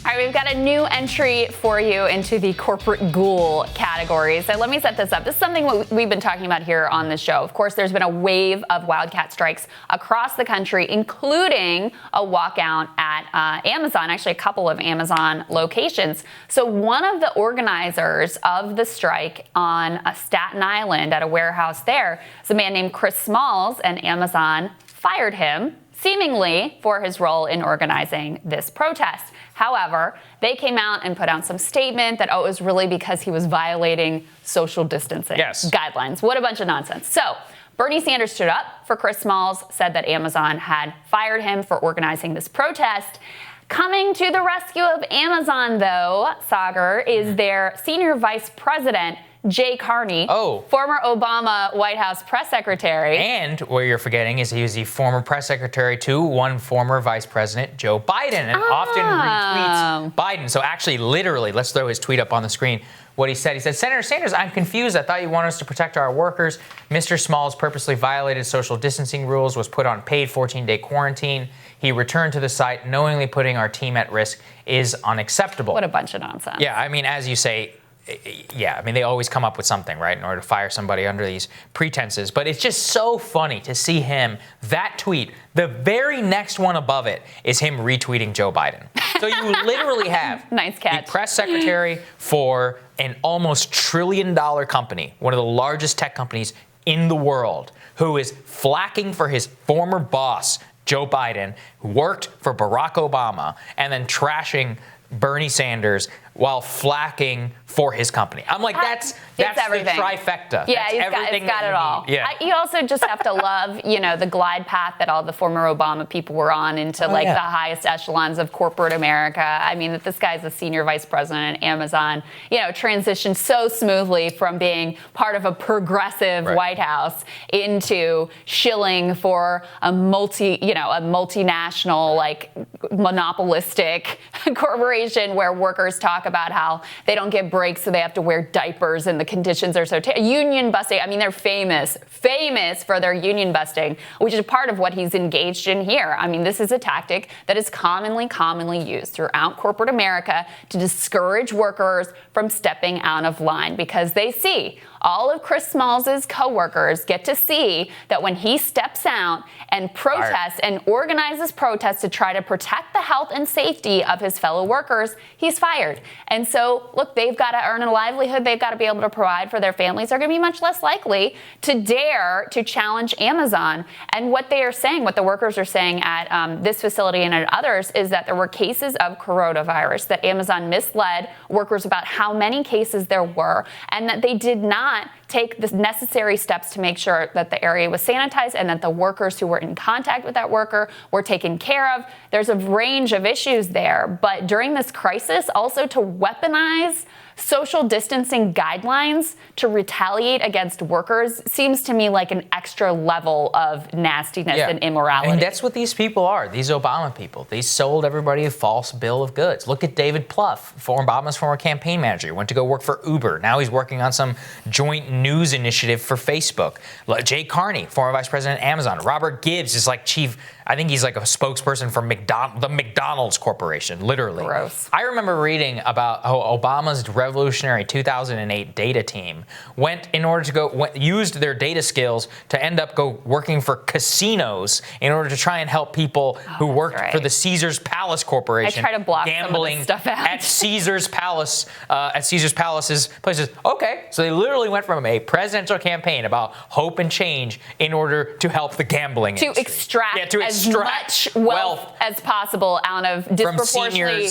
All right, we've got a new entry for you into the corporate ghoul category. So let me set this up. This is something we've been talking about here on the show. Of course, there's been a wave of wildcat strikes across the country, including a walkout at Amazon, actually a couple of Amazon locations. So one of the organizers of the strike on Staten Island at a warehouse there is a man named Chris Smalls, and Amazon fired him, seemingly for his role in organizing this protest. However, they came out and put out some statement that, it was really because he was violating social distancing guidelines. What a bunch of nonsense. So Bernie Sanders stood up for Chris Smalls, said that Amazon had fired him for organizing this protest. Coming to the rescue of Amazon, though, Saagar, is their senior vice president, Jay Carney, former Obama White House press secretary. And what you're forgetting is he was the former press secretary to one former vice president, Joe Biden, and often retweets Biden. So actually, literally, let's throw his tweet up on the screen. What he said, Senator Sanders, I'm confused. I thought you wanted us to protect our workers. Mr. Smalls purposely violated social distancing rules, was put on paid 14-day quarantine. He returned to the site, knowingly putting our team at risk is unacceptable. What a bunch of nonsense. Yeah, I mean, as you say, they always come up with something, right, in order to fire somebody under these pretenses. But it's just so funny to see him, that tweet, the very next one above it is him retweeting Joe Biden. So you literally have nice catch. The press secretary for an almost $1 trillion company, one of the largest tech companies in the world, who is flacking for his former boss, Joe Biden, who worked for Barack Obama, and then trashing Bernie Sanders while flacking for his company. I'm like, that's the trifecta. Yeah, it's got it all. Yeah. You also just have to love, the glide path that all the former Obama people were on into the highest echelons of corporate America. I mean, that this guy's a senior vice president at Amazon, transitioned so smoothly from being part of a progressive White House into shilling for a multinational, monopolistic corporation where workers talk about how they don't get breaks, so they have to wear diapers and the conditions are so union busting. I mean, they're famous for their union busting, which is part of what he's engaged in here. I mean, this is a tactic that is commonly used throughout corporate America to discourage workers from stepping out of line, because they see all of Chris Smalls' coworkers get to see that when he steps out and protests and organizes protests to try to protect the health and safety of his fellow workers, he's fired. And so, look, they've got to earn a livelihood. They've got to be able to provide for their families. They're going to be much less likely to dare to challenge Amazon. And what they are saying, what the workers are saying at this facility and at others, is that there were cases of coronavirus, that Amazon misled workers about how many cases there were, and that they did not take the necessary steps to make sure that the area was sanitized and that the workers who were in contact with that worker were taken care of. There's a range of issues there, but during this crisis, also to weaponize social distancing guidelines to retaliate against workers seems to me like an extra level of nastiness and immorality. I mean, that's what these people are, these Obama people. They sold everybody a false bill of goods. Look at David Plouffe, Obama's former campaign manager. He went to go work for Uber. Now he's working on some joint news initiative for Facebook. Jay Carney, former vice president at Amazon. Robert Gibbs is like I think he's like a spokesperson for the McDonald's Corporation, literally. Gross. I remember reading about how Obama's revolutionary 2008 data team used their data skills to end up working for casinos in order to try and help people who worked for the Caesars Palace Corporation. I try to block gambling some of this stuff out. at Caesars Palace's places. Okay, so they literally went from a presidential campaign about hope and change in order to help the gambling industry. To extract as much wealth as possible out of disproportionately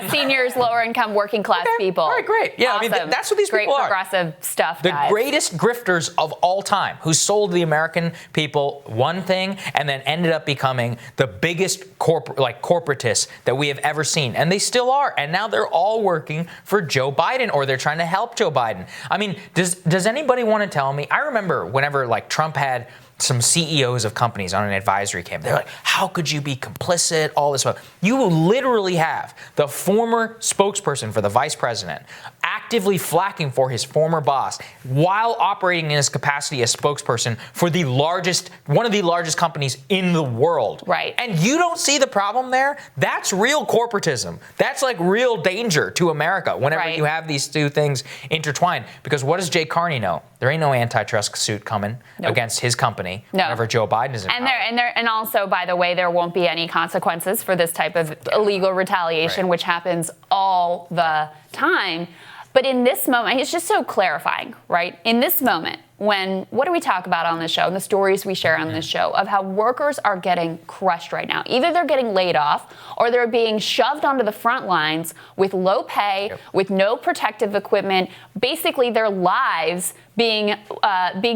seniors, lower income, working class people. All right, great. Yeah, awesome. I mean, that's what these people are. Great progressive stuff, The guys. greatest grifters of all time, who sold the American people one thing and then ended up becoming the biggest corporatists that we have ever seen. And they still are. And now they're all working for Joe Biden, or they're trying to help Joe Biden. I mean, does anybody want to tell me? I remember whenever Trump had some CEOs of companies on an advisory came. They're like, how could you be complicit? All this stuff. You literally have the former spokesperson for the vice president actively flacking for his former boss while operating in his capacity as spokesperson for one of the largest companies in the world. Right. And you don't see the problem there? That's real corporatism. That's like real danger to America whenever you have these two things intertwined. Because what does Jay Carney know? There ain't no antitrust suit coming against his company whenever Joe Biden is in power. And also, by the way, there won't be any consequences for this type of illegal retaliation, which happens all the time. But in this moment, it's just so clarifying, right? In this moment, what do we talk about on this show, and the stories we share on this show of how workers are getting crushed right now? Either they're getting laid off or they're being shoved onto the front lines with low pay, with no protective equipment, basically their lives being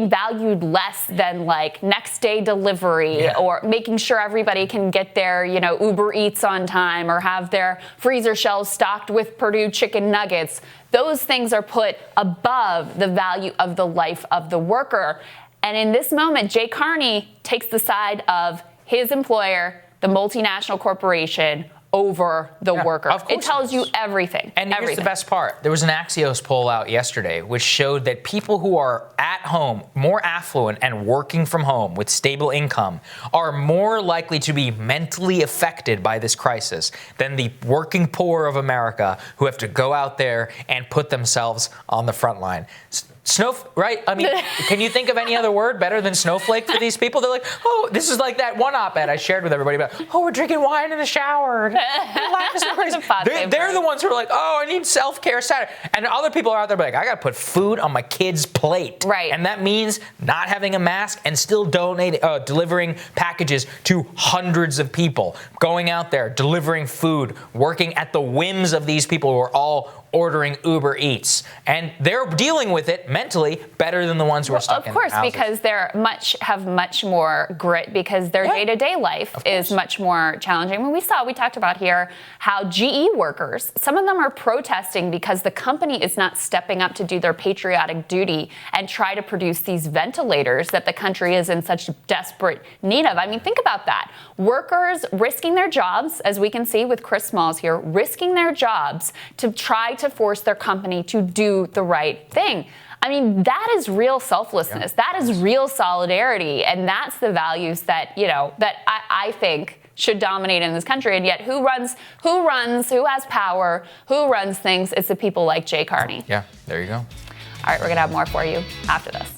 valued less than like next day delivery or making sure everybody can get their, Uber Eats on time or have their freezer shelves stocked with Purdue chicken nuggets. Those things are put above the value of the life of the worker. And in this moment, Jay Carney takes the side of his employer, the multinational corporation, over the worker. It tells you everything. And here's the best part. There was an Axios poll out yesterday which showed that people who are at home, more affluent and working from home with stable income are more likely to be mentally affected by this crisis than the working poor of America who have to go out there and put themselves on the front line. Right? I mean, can you think of any other word better than snowflake for these people? They're like, oh, this is like that one op-ed I shared with everybody about, we're drinking wine in the shower. They're the ones who are like, I need self-care Saturday. And other people are out there like, I got to put food on my kid's plate. Right. And that means not having a mask and still delivering packages to hundreds of people, going out there, delivering food, working at the whims of these people who are all ordering Uber Eats. And they're dealing with it mentally better than the ones who are stuck in their houses. Of course, because they have much more grit because their day-to-day life is much more challenging. When we talked about here how GE workers, some of them are protesting because the company is not stepping up to do their patriotic duty and try to produce these ventilators that the country is in such desperate need of. I mean, think about that. Workers risking their jobs, as we can see with Chris Smalls here, risking their jobs to try to force their company to do the right thing. I mean, that is real selflessness. That is real solidarity. And that's the values that, that I think should dominate in this country. And yet who has power, who runs things? It's the people like Jay Carney. Yeah, there you go. All right, we're going to have more for you after this.